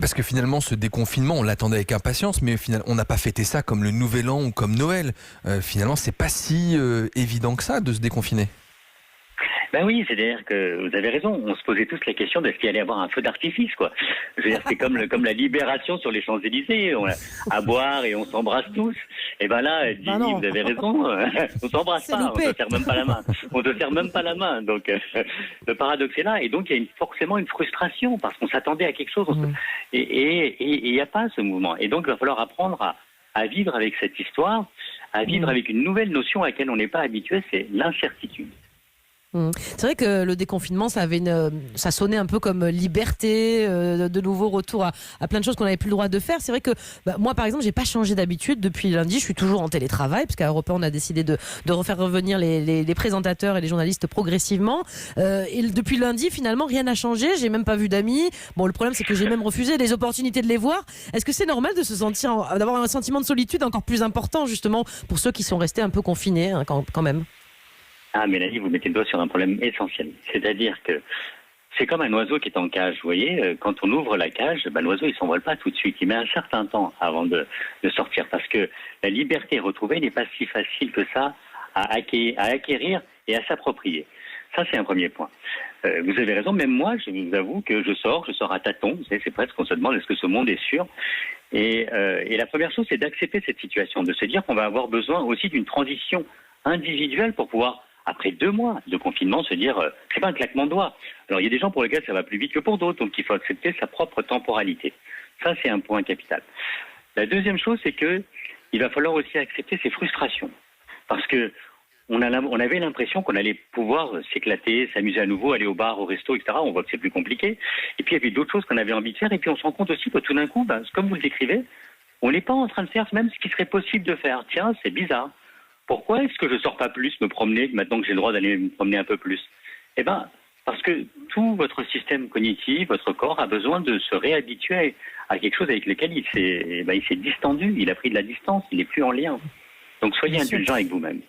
Parce que finalement, ce déconfinement, on l'attendait avec impatience, mais finalement, on n'a pas fêté ça comme le Nouvel An ou comme Noël. Finalement, c'est pas si évident que ça de se déconfiner. Ben oui, c'est-à-dire que vous avez raison. On se posait tous la question de ce qu'il allait y avoir un feu d'artifice, quoi. Je veux dire, c'est comme la libération sur les Champs-Élysées. On a à boire et on s'embrasse tous. Et ben là, Dini, vous avez raison. On s'embrasse C'est pas. On loupé. se serre même pas la main. On se serre même pas la main. Donc, le paradoxe est là. Et donc, il y a forcément une frustration parce qu'on s'attendait à quelque chose. Et il n'y a pas ce mouvement. Et donc, il va falloir apprendre à vivre avec cette histoire, à vivre avec une nouvelle notion à laquelle on n'est pas habitué, c'est l'incertitude. C'est vrai que le déconfinement, ça sonnait un peu comme liberté, de nouveau retour à plein de choses qu'on n'avait plus le droit de faire. C'est vrai que moi, par exemple, j'ai pas changé d'habitude depuis lundi. Je suis toujours en télétravail parce qu'à Europe 1, on a décidé de refaire revenir les présentateurs et les journalistes progressivement. Et depuis lundi, finalement, rien n'a changé. J'ai même pas vu d'amis. Bon, le problème, c'est que j'ai même refusé les opportunités de les voir. Est-ce que c'est normal de se sentir, d'avoir un sentiment de solitude encore plus important, justement, pour ceux qui sont restés un peu confinés, hein, quand même? Ah, Mélanie, vous mettez le doigt sur un problème essentiel. C'est-à-dire que c'est comme un oiseau qui est en cage. Vous voyez, quand on ouvre la cage, l'oiseau, il s'envole pas tout de suite. Il met un certain temps avant de sortir parce que la liberté retrouvée n'est pas si facile que ça à acquérir et à s'approprier. Ça, c'est un premier point. Vous avez raison, même moi, je vous avoue que je sors à tâtons. Vous savez, c'est presque qu'on se demande est-ce que ce monde est sûr. Et la première chose, c'est d'accepter cette situation, de se dire qu'on va avoir besoin aussi d'une transition individuelle pour pouvoir après 2 mois de confinement, se dire, c'est pas un claquement de doigts. Alors, il y a des gens pour lesquels ça va plus vite que pour d'autres, donc il faut accepter sa propre temporalité. Ça, c'est un point capital. La deuxième chose, c'est que il va falloir aussi accepter ses frustrations. Parce que on avait l'impression qu'on allait pouvoir s'éclater, s'amuser à nouveau, aller au bar, au resto, etc. On voit que c'est plus compliqué. Et puis, il y avait d'autres choses qu'on avait envie de faire. Et puis, on se rend compte aussi que tout d'un coup, comme vous le décrivez, on n'est pas en train de faire même ce qui serait possible de faire. Tiens, c'est bizarre. Pourquoi est-ce que je ne sors pas plus me promener maintenant que j'ai le droit d'aller me promener un peu plus? Eh bien, parce que tout votre système cognitif, votre corps a besoin de se réhabituer à quelque chose avec lequel il s'est distendu, il a pris de la distance, il n'est plus en lien. Donc soyez indulgent avec vous-même.